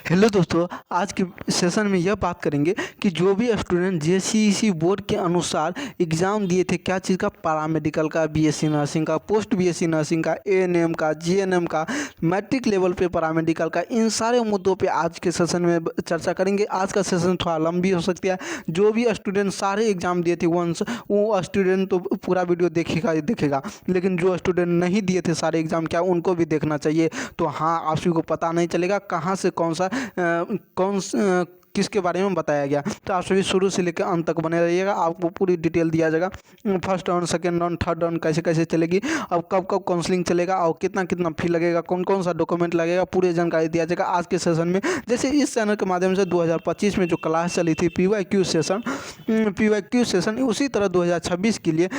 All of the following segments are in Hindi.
हेलो दोस्तों, आज के सेशन में यह बात करेंगे कि जो भी स्टूडेंट जेसीईसी बोर्ड के अनुसार एग्ज़ाम दिए थे, क्या चीज़ का, पैरामेडिकल का, बीएससी नर्सिंग का, पोस्ट बीएससी नर्सिंग का, एएनएम का, जीएनएम का, मैट्रिक लेवल पे पैरामेडिकल का, इन सारे मुद्दों पे आज के सेशन में चर्चा करेंगे। आज का सेशन थोड़ा लंबी हो सकती है। जो भी स्टूडेंट सारे एग्ज़ाम दिए थे वंस, वो स्टूडेंट तो पूरा वीडियो देखेगा ही देखेगा, लेकिन जो स्टूडेंट नहीं दिए थे सारे एग्ज़ाम, क्या उनको भी देखना चाहिए। तो हाँ, आप सभी को पता नहीं चलेगा कहाँ से किसके बारे में बताया गया। तो आप सभी शुरू से लेकर अंत तक बने रहिएगा, आपको पूरी डिटेल दिया जाएगा। First round, second round, third round कैसे कैसे चलेगी, अब कब कब काउंसलिंग चलेगा और कितना कितना फी लगेगा, कौन कौन सा डॉक्यूमेंट लगेगा, पूरी जानकारी दिया जाएगा आज के सेशन में। जैसे इस चैनल के माध्यम से 2025 में जो क्लास चली थी पीवाईक्यू सेशन, उसी तरह 2026 के लिए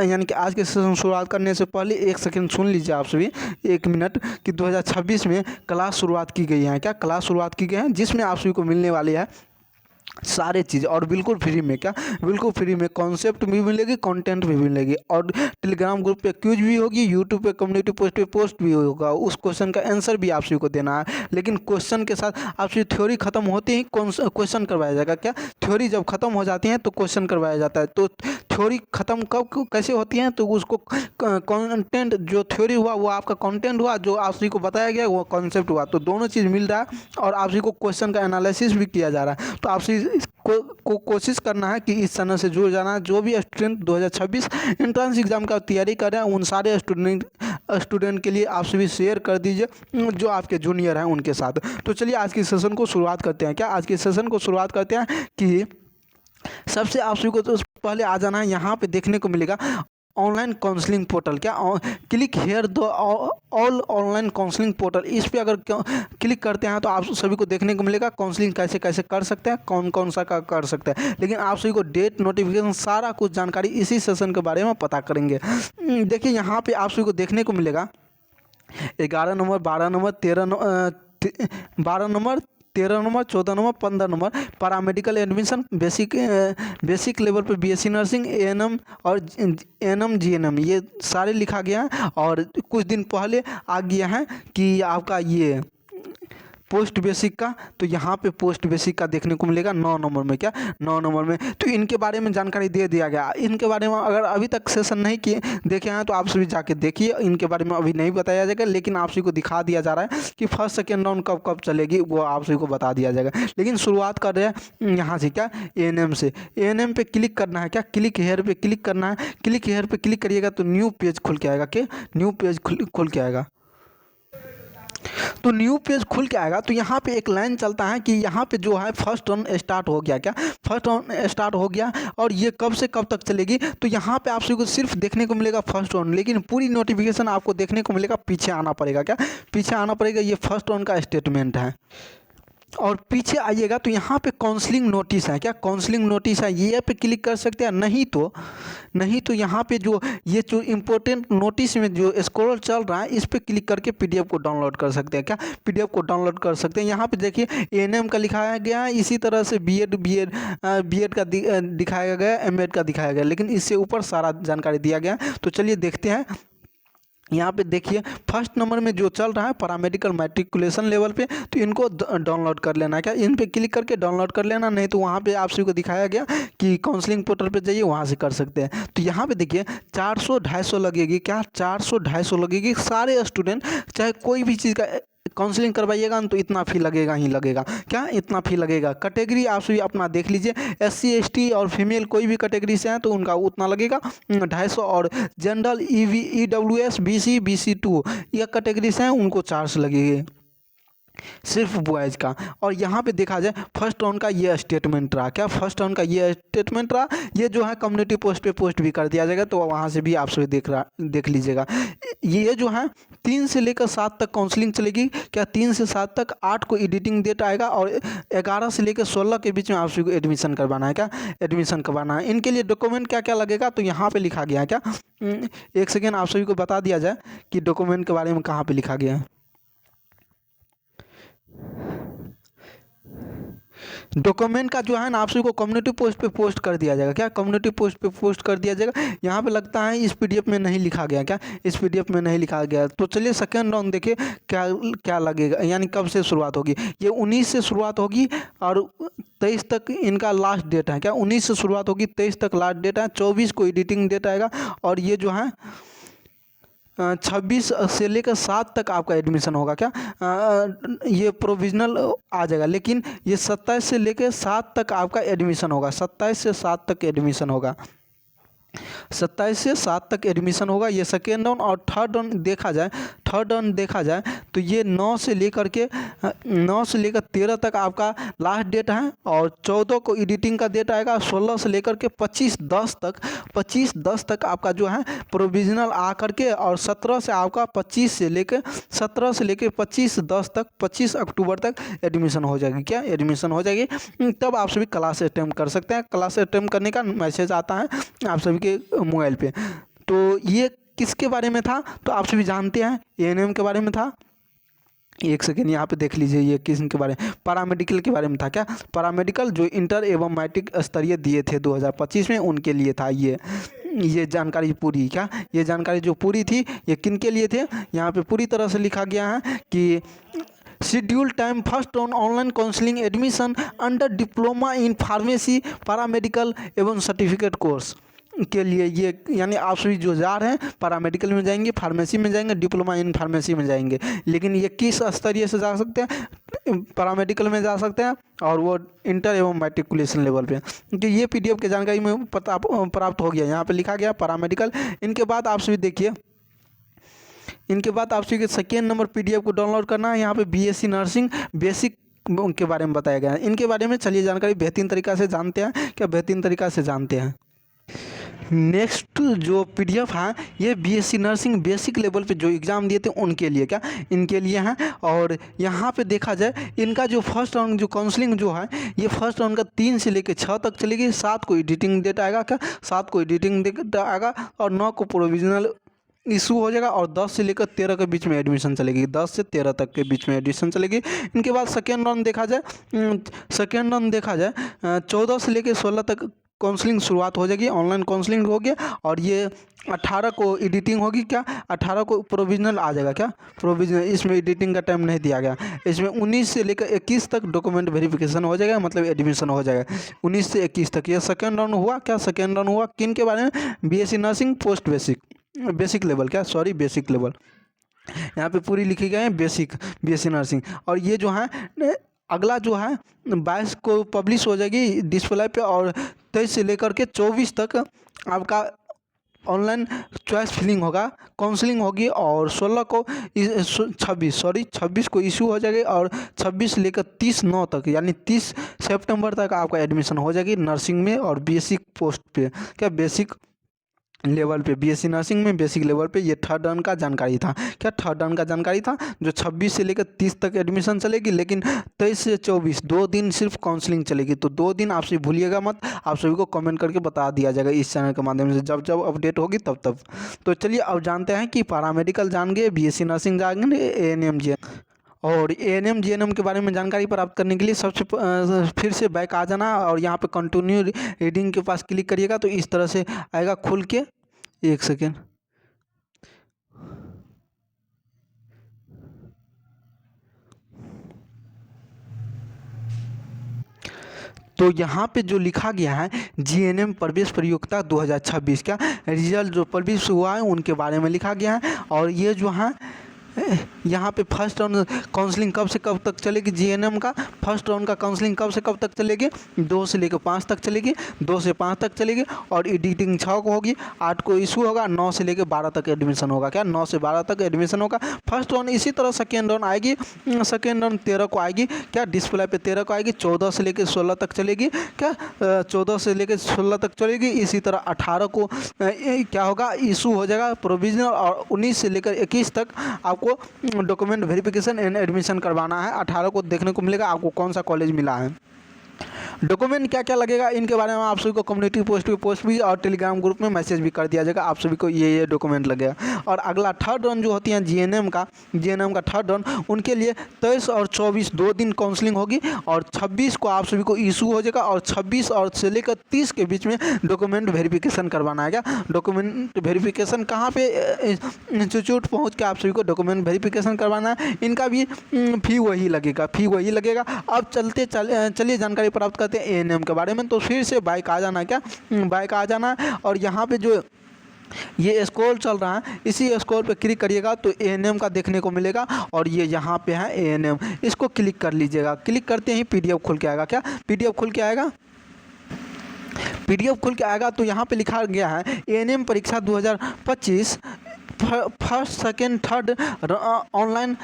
यानी कि आज के सेशन शुरुआत करने से पहले एक सेकंड सुन लीजिए आप सभी, 1 मिनट, कि 2026 में क्लास शुरुआत की गई है। क्या क्लास शुरुआत की गई है, जिसमें आप सभी को मिलने वाली है सारे चीज़, और बिल्कुल फ्री में। क्या बिल्कुल फ्री में कॉन्सेप्ट भी मिलेगी, कंटेंट भी मिलेगी, और टेलीग्राम ग्रुप पे क्यूज भी होगी, यूट्यूब पे कम्युनिटी पोस्ट पे पोस्ट भी होगा। उस क्वेश्चन का आंसर भी आप सभी को देना है, लेकिन क्वेश्चन के साथ आप सभी थ्योरी खत्म होते ही क्वेश्चन करवाया जाएगा। क्या थ्योरी जब खत्म हो जाती है तो क्वेश्चन करवाया जाता है। तो थ्योरी खत्म कब कैसे होती है, तो उसको कंटेंट, जो थ्योरी हुआ वो आपका कंटेंट हुआ, जो आप सभी को बताया गया वो कॉन्सेप्ट हुआ। तो दोनों चीज़ मिल रहा है, और आप सभी को क्वेश्चन का एनालिसिस भी किया जा रहा है। तो आप सभी को कोशिश करना है कि इस चैनल से जुड़ जाना। जो भी स्टूडेंट 2026 एंट्रेंस एग्जाम का तैयारी कर रहे हैं, उन सारे स्टूडेंट के लिए आप सभी शेयर कर दीजिए जो आपके जूनियर हैं उनके साथ। तो चलिए आज की सेशन को शुरुआत करते हैं। क्या आज के सेशन को शुरुआत करते हैं कि सबसे आप सभी को तो पहले आ जाना है। यहाँ पे देखने को मिलेगा ऑनलाइन काउंसलिंग पोर्टल। क्या क्लिक हेयर दो ऑल ऑनलाइन काउंसलिंग पोर्टल, इस पे अगर क्लिक करते हैं तो आप सभी को देखने को मिलेगा काउंसलिंग कैसे कैसे कर सकते हैं, कौन कौन सा का कर सकते हैं। लेकिन आप सभी को डेट, नोटिफिकेशन, सारा कुछ जानकारी इसी सेशन के बारे में पता करेंगे। देखिए यहाँ पे आप सभी को देखने को मिलेगा 11 number, 12 number, 12 number, 13 number, 14 number, 15 number paramedical admission, basic level पे बीएससी नर्सिंग, एएनएम और एएनएम जीएनएम, ये सारे लिखा गया है। और कुछ दिन पहले आ गया है कि आपका ये पोस्ट बेसिक का, तो यहाँ पे पोस्ट बेसिक का देखने को मिलेगा 9 नंबर में। क्या 9 नंबर में, तो इनके बारे में जानकारी दे दिया गया। इनके बारे में अगर अभी तक सेशन नहीं किए देखे हैं तो आप सभी जाके देखिए। इनके बारे में अभी नहीं बताया जाएगा, लेकिन आप सभी को दिखा दिया जा रहा है कि फर्स्ट सेकेंड राउंड कब कब चलेगी, वो आप सभी को बता दिया जाएगा। लेकिन शुरुआत कर रहे हैं यहाँ से, क्या एएनएम से। एएनएम पे क्लिक करना है। क्या क्लिक हेयर पे क्लिक करना है। क्लिक हेयर पे क्लिक करिएगा तो न्यू पेज खुल के आएगा। कि न्यू पेज खुल के आएगा। तो न्यू पेज खुल के आएगा तो यहाँ पे एक लाइन चलता है कि यहाँ पे जो है फर्स्ट राउंड स्टार्ट हो गया। क्या फर्स्ट राउंड स्टार्ट हो गया, और ये कब से कब तक चलेगी, तो यहाँ पे आप सभी को सिर्फ देखने को मिलेगा फर्स्ट राउंड, लेकिन पूरी नोटिफिकेशन आपको देखने को मिलेगा। पीछे आना पड़ेगा। क्या पीछे आना पड़ेगा, ये फर्स्ट राउंड का स्टेटमेंट है। और पीछे आइएगा तो यहाँ पे काउंसलिंग नोटिस है। क्या काउंसलिंग नोटिस है, ये पे क्लिक कर सकते हैं। नहीं तो यहाँ पे जो ये जो इम्पोर्टेंट नोटिस में जो स्क्रॉल चल रहा है, इस पे क्लिक करके पीडीएफ को डाउनलोड कर सकते हैं। क्या पीडीएफ को डाउनलोड कर सकते हैं। यहाँ पे देखिए एएनएम का लिखाया गया है, इसी तरह से बीएड का दिखाया गया, एमएड का दिखाया गया, लेकिन इससे ऊपर सारा जानकारी दिया गया। तो चलिए देखते हैं। यहाँ पे देखिए फर्स्ट नंबर में जो चल रहा है पैरामेडिकल मैट्रिकुलेशन लेवल पे, तो इनको डाउनलोड कर लेना है। क्या इन पे क्लिक करके डाउनलोड कर लेना, नहीं तो वहाँ पे आप सभी को दिखाया गया कि काउंसलिंग पोर्टल पे जाइए, वहाँ से कर सकते हैं। तो यहाँ पे देखिए 400-250 लगेगी। क्या 400-250 लगेगी। सारे स्टूडेंट चाहे कोई भी चीज़ का काउंसलिंग करवाइएगा तो इतना फ़ी लगेगा ही लगेगा। क्या इतना फ़ी लगेगा। कैटेगरी आप सभी अपना देख लीजिए, SC ST और फीमेल कोई भी कैटेगरी से हैं तो उनका उतना लगेगा 250, और जनरल EWS BC BC2 यह कैटेगरी से हैं उनको 400 लगेगी, सिर्फ बॉयज़ का। और यहाँ पे देखा जाए फर्स्ट राउंड का ये स्टेटमेंट रहा। क्या फर्स्ट राउंड का ये स्टेटमेंट रहा, ये जो है कम्युनिटी पोस्ट पे पोस्ट भी कर दिया जाएगा, तो वहाँ से भी आप सभी देख लीजिएगा। ये जो है 3 से लेकर 7 तक काउंसलिंग चलेगी। क्या 3 से 7 तक, 8 को एडिटिंग डेट आएगा, और 11 से लेकर 16 के बीच में आप सभी को एडमिशन करवाना है। क्या एडमिशन करवाना है। इनके लिए डॉक्यूमेंट क्या क्या लगेगा, तो यहाँ पर लिखा गया है। क्या एक सेकेंड आप सभी को बता दिया जाए कि डॉक्यूमेंट के बारे में कहाँ पर लिखा गया है। डॉक्यूमेंट का जो है ना आप सभी को कम्युनिटी पोस्ट पे पोस्ट कर दिया जाएगा। क्या कम्युनिटी पोस्ट पे पोस्ट कर दिया जाएगा। यहाँ पे लगता है इस पीडीएफ में नहीं लिखा गया, क्या इस पीडीएफ में नहीं लिखा गया। तो चलिए सेकेंड राउंड देखिए क्या क्या लगेगा, यानी कब से शुरुआत होगी। ये 19 से शुरुआत होगी और 23 तक इनका लास्ट डेट है। क्या 19 से शुरुआत होगी, 23 तक लास्ट डेट है, 24 को एडिटिंग डेट आएगा और ये जो है 26 से लेकर 7 तक आपका एडमिशन होगा। क्या ये प्रोविजनल आ जाएगा, लेकिन ये 27 से लेकर 7 तक आपका एडमिशन होगा। 27 से 7 तक एडमिशन होगा। 27 से 7 तक एडमिशन होगा। ये सेकेंड राउंड और थर्ड राउंड देखा जाए तो ये 9 से लेकर 13 तक आपका लास्ट डेट है और 14 को एडिटिंग का डेट आएगा। 16 से लेकर के 25/10 तक आपका जो है प्रोविजनल आ करके और 17 से आपका 17 से लेकर 25/10 तक 25 अक्टूबर तक एडमिशन हो जाएगी। क्या एडमिशन हो जाएगी, तब आप सभी क्लास अटेम्प्ट कर सकते हैं। क्लास अटेम्प्ट करने का मैसेज आता है आप सभी के मोबाइल पे। तो ये किसके बारे में था, तो आप सभी जानते हैं एएनएम के बारे में था। एक सेकेंड यहाँ पे देख लीजिए ये किस के बारे में, पैरामेडिकल के बारे में था। क्या पैरामेडिकल जो इंटर एवं मैट्रिक स्तरीय दिए थे 2025 में, उनके लिए था ये जानकारी पूरी। क्या ये जानकारी जो पूरी थी ये किन के लिए थे, यहाँ पे पूरी तरह से लिखा गया है कि schedule time first on online counselling admission under diploma in pharmacy paramedical एवं सर्टिफिकेट कोर्स के लिए। ये यानी आप सभी जो जा रहे हैं पैरामेडिकल में जाएंगे, फार्मेसी में जाएंगे, डिप्लोमा इन फार्मेसी में जाएंगे, लेकिन ये किस स्तरीय से जा सकते हैं, पैरामेडिकल में जा सकते हैं और वो इंटर एवं मैट्रिकुलेशन लेवल पे। तो ये पीडीएफ की जानकारी में प्राप्त हो गया, यहाँ पे लिखा गया पैरामेडिकल। इनके बाद आप सभी देखिए, इनके बाद आप सभी सेकेंड नंबर पीडीएफ को डाउनलोड करना है। यहाँ पे बीएससी नर्सिंग बेसिक के बारे में बताया गया है। इनके बारे में चलिए जानकारी बेहतरीन तरीका से जानते हैं। क्या बेहतरीन तरीका से जानते हैं। नेक्स्ट जो पीडीएफ है ये बीएससी नर्सिंग बेसिक लेवल पे जो एग्ज़ाम दिए थे उनके लिए, क्या इनके लिए हैं। और यहाँ पे देखा जाए इनका जो फर्स्ट राउंड जो काउंसलिंग जो है ये फर्स्ट राउंड का 3 से लेकर 6 तक चलेगी। 7 को एडिटिंग डेट आएगा। क्या 7 को एडिटिंग डेट आएगा और 9 को प्रोविजनल इशू हो जाएगा और 10 से लेकर 13 के बीच में एडमिशन चलेगी। 10 से 13 तक के बीच में एडमिशन चलेगी। इनके बाद सेकेंड राउंड देखा जाए 14 से लेकर 16 तक काउंसलिंग शुरुआत हो जाएगी। ऑनलाइन काउंसलिंग हो गया और ये 18 को एडिटिंग होगी। क्या 18 को प्रोविजनल आ जाएगा। क्या प्रोविजनल, इसमें एडिटिंग का टाइम नहीं दिया गया। इसमें 19 से लेकर 21 तक डॉक्यूमेंट वेरिफिकेशन हो जाएगा, मतलब एडमिशन हो जाएगा 19 से 21 तक। ये सेकेंड राउंड हुआ। क्या सेकेंड राउंड हुआ किन के बारे में, BSc nursing post basic level, क्या सॉरी बेसिक लेवल, यहाँ पे पूरी लिखी गई है बेसिक बीएससी नर्सिंग। और ये जो है अगला जो है 22 को पब्लिश हो जाएगी डिस्प्ले पे और 23 से लेकर के 24 तक आपका ऑनलाइन चॉइस फिलिंग होगा, काउंसलिंग होगी और 26 को इशू हो जाएगी और 26 से लेकर 30/9 तक यानी 30 सितंबर तक आपका एडमिशन हो जाएगी नर्सिंग में और बेसिक पोस्ट पे। क्या बेसिक लेवल पे, बीएससी नर्सिंग में बेसिक लेवल पे। ये थर्ड राउंड का जानकारी था। क्या थर्ड राउंड का जानकारी था जो 26 से लेकर 30 तक एडमिशन चलेगी, लेकिन 23 से 24 2 दिन सिर्फ काउंसलिंग चलेगी। तो 2 दिन आप सभी भूलिएगा मत, आप सभी को कमेंट करके बता दिया जाएगा इस चैनल के माध्यम से, जब जब अपडेट होगी तब। तो चलिए अब जानते हैं कि पैरामेडिकल जान गए, बीएससी नर्सिंग जान गए, एएनएम और एएनएम जीएनएम के बारे में जानकारी प्राप्त करने के लिए सबसे फिर से बैक आ जाना और यहाँ पे कंटिन्यू रीडिंग के पास क्लिक करिएगा तो इस तरह से आएगा खुल के। एक सेकेंड, तो यहाँ पे जो लिखा गया है जीएनएम प्रवेश प्रतियोगिता 2026 का रिजल्ट जो पब्लिश हुआ है उनके बारे में लिखा गया है। और ये जो है यहाँ पे फर्स्ट राउंड काउंसलिंग कब से कब तक चलेगी, जीएनएम का फर्स्ट राउंड का काउंसलिंग कब से कब तक चलेगी, 2 से लेकर 5 तक चलेगी, 2 से 5 तक चलेगी और एडिटिंग 6 को होगी, 8 को इशू होगा, 9 से लेकर 12 तक एडमिशन होगा। क्या 9 से 12 तक एडमिशन होगा फर्स्ट राउंड। इसी तरह सेकेंड राउंड आएगी, सेकेंड राउंड 13 को आएगी। क्या डिस्प्ले पे 13 को आएगी, 14 से लेकर 16 तक चलेगी। क्या 14 से लेकर 16 तक चलेगी। इसी तरह 18 को क्या होगा, इशू हो जाएगा प्रोविजनल और 19 से लेकर 21 तक आपको डॉक्यूमेंट वेरिफिकेशन एंड एडमिशन करवाना है। 18 को देखने को मिलेगा आपको कौन सा कॉलेज मिला है। डॉक्यूमेंट क्या क्या लगेगा इनके बारे में आप सभी को कम्युनिटी पोस्ट पे पोस्ट भी और टेलीग्राम ग्रुप में मैसेज भी कर दिया जाएगा, आप सभी को ये डॉक्यूमेंट लगेगा। और अगला थर्ड राउंड जो होती है जीएनएम का थर्ड राउंड, उनके लिए 23 और 24 2 दिन काउंसलिंग होगी और 26 को आप सभी को इशू हो जाएगा और 26 और से लेकर 30 के बीच में डॉक्यूमेंट वेरिफिकेशन करवाना है। क्या डॉक्यूमेंट वेरिफिकेशन कहाँ पे इंस्टीट्यूट पहुँच के आप सभी को डॉक्यूमेंट वेरिफिकेशन करवाना है, इनका भी फी वही लगेगा। अब चलिए जानकारी प्राप्त करते हैं एएनएम के बारे में। तो फिर से बाइक आ जाना है और यहाँ पे जो ये स्क्रॉल चल रहा है, इसी स्क्रॉल पे क्लिक करिएगा तो एएनएम का देखने को मिलेगा और ये यहाँ पे है एएनएम, इसको क्लिक कर लीजिएगा। क्लिक करते ही पीडीएफ खुल के आएगा। क्या पीडीएफ खुल के आएगा तो यहाँ पे लिखा गया है एएनएम परीक्षा 2025 फर्स्ट सेकेंड थर्ड ऑनलाइन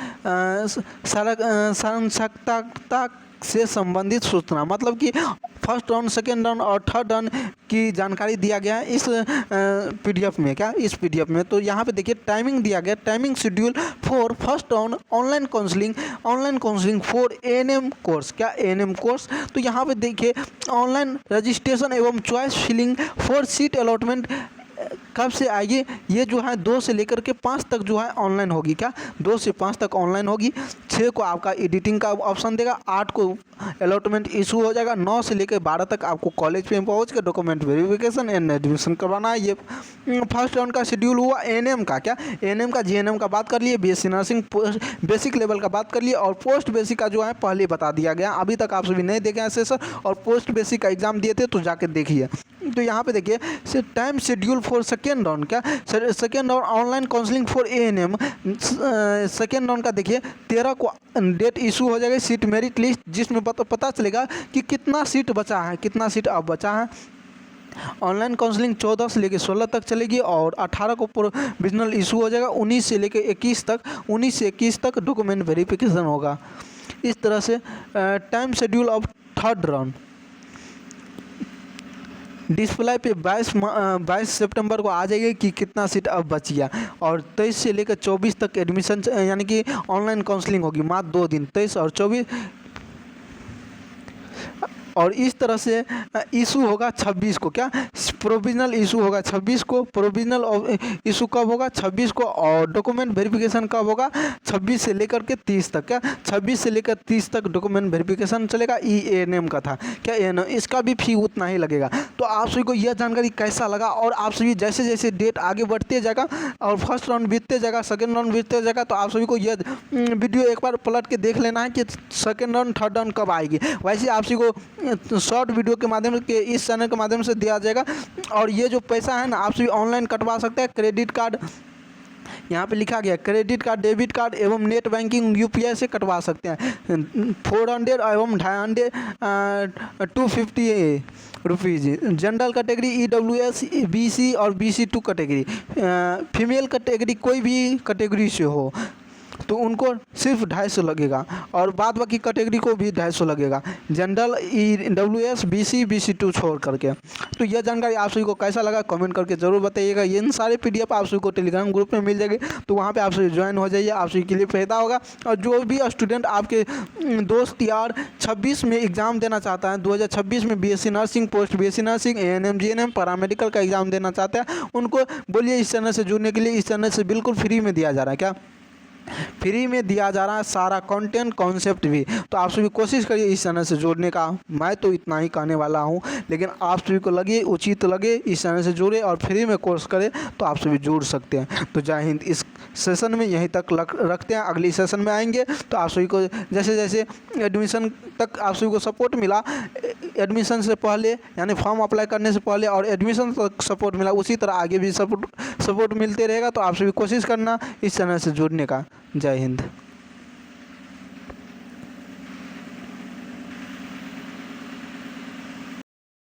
साक्षरता से संबंधित सूचना, मतलब कि फर्स्ट राउंड, सेकेंड राउंड और थर्ड राउंड की जानकारी दिया गया है इस पीडीएफ में। तो यहाँ पे देखिए टाइमिंग दिया गया, timing schedule for first round online counselling for ANM course. क्या एएनएम कोर्स, तो यहाँ पे देखिए ऑनलाइन रजिस्ट्रेशन एवं choice filling for seat allotment कब से आएगी, ये जो है 2 से लेकर के 5 तक जो है ऑनलाइन होगी। क्या 2 से 5 तक ऑनलाइन होगी। 6 को आपका एडिटिंग का ऑप्शन देगा, 8 को अलॉटमेंट इशू हो जाएगा, 9 से लेकर 12 तक आपको कॉलेज पे पहुंच के डॉक्यूमेंट वेरिफिकेशन एंड एडमिशन करवाना है। ये फर्स्ट राउंड का शेड्यूल हुआ एएनएम का। क्या एएनएम का जीएनएम का बात कर लिए, बीएससी नर्सिंग बेसिक लेवल का बात कर लिए और पोस्ट बेसिक का जो है पहले बता दिया गया। अभी तक आप सभी नहीं देखे हैं सेशन और पोस्ट बेसिक का एग्जाम दिए थे तो जाके देखिए। तो यहाँ पे देखिए time schedule for second round. क्या second round online counselling for ANM second round का देखिए 13 को डेट इशू हो जाएगी, सीट मेरिट लिस्ट, जिसमें पता चलेगा कि कितना सीट अब बचा है। ऑनलाइन काउंसलिंग 14 से लेकर 16 तक चलेगी और 18 को प्रोविजनल इशू हो जाएगा। 19 से लेकर 21 तक डॉक्यूमेंट वेरिफिकेशन होगा। इस तरह से time schedule of third round display पे 22 सितंबर को आ जाएगी कि कितना सीट अब बच गया और 23 से लेकर 24 तक एडमिशन यानी कि ऑनलाइन काउंसलिंग होगी, मात्र 2 दिन 23 और 24। और इस तरह से इशू होगा 26 को। क्या प्रोविजनल इशू होगा 26 को, प्रोविजनल इशू कब होगा 26 को और डॉक्यूमेंट वेरिफिकेशन कब होगा 26 से लेकर के 30 तक। क्या 26 से लेकर 30 तक डॉक्यूमेंट वेरिफिकेशन चलेगा। एएनएम का था। क्या एएनएम, इसका भी फी उतना ही लगेगा। तो आप सभी को यह जानकारी कैसा लगा और आप सभी जैसे जैसे डेट आगे बढ़ते जाएगा और फर्स्ट राउंड बीतते जाएगा, सेकेंड राउंड बीतते जाएगा, तो आप सभी को यह वीडियो एक बार पलट के देख लेना है कि सेकेंड राउंड थर्ड राउंड कब आएगी। वैसे आप सभी को शॉर्ट वीडियो के माध्यम से इस चैनल के माध्यम से दिया जाएगा। और ये जो पैसा है ना आप सभी ऑनलाइन कटवा सकते हैं। क्रेडिट कार्ड यहाँ पे लिखा गया, क्रेडिट कार्ड, डेबिट कार्ड एवं नेट बैंकिंग यूपीआई से कटवा सकते हैं। 400 एवं 250 250 rupees. General category EWS, BC और BC2 कैटेगरी, फीमेल कैटेगरी कोई भी कैटेगरी से हो तो उनको सिर्फ 250 लगेगा और बाद बाकी कैटेगरी को भी 250 लगेगा, जनरल EWS, BC, BC2 छोड़ करके। तो यह जानकारी आप सभी को कैसा लगा कमेंट करके जरूर बताइएगा। ये सारे PDF आप सभी को टेलीग्राम ग्रुप में मिल जाएगी, तो वहाँ पे आप सभी ज्वाइन हो जाइए, आप सभी के लिए फायदा होगा। और जो भी स्टूडेंट आपके दोस्त यार 26 में एग्ज़ाम देना चाहता है, 2026 में BSc nursing, post BSc nursing, ANM GNM paramedical का एग्ज़ाम देना चाहते हैं, उनको बोलिए इस चैनल से जुड़ने के लिए। इस चैनल से बिल्कुल फ्री में दिया जा रहा है। क्या फ्री में दिया जा रहा है सारा कंटेंट कॉन्सेप्ट भी। तो आप सभी कोशिश करिए इस चैनल से जुड़ने का। मैं तो इतना ही कहने वाला हूं, लेकिन आप सभी को लगे उचित लगे इस चैनल से जुड़े और फ्री में कोर्स करें तो आप सभी जुड़ सकते हैं। तो जय हिंद। इस सेशन में यहीं तक रखते हैं, अगली सेशन में आएंगे तो आप सभी को जैसे जैसे एडमिशन तक आप सभी को सपोर्ट मिला, एडमिशन से पहले यानी फॉर्म अप्लाई करने से पहले और एडमिशन तक सपोर्ट मिला, उसी तरह आगे भी सपोर्ट मिलते रहेगा। तो आप सभी कोशिश करना इस चैनल से जुड़ने का। जय हिंद।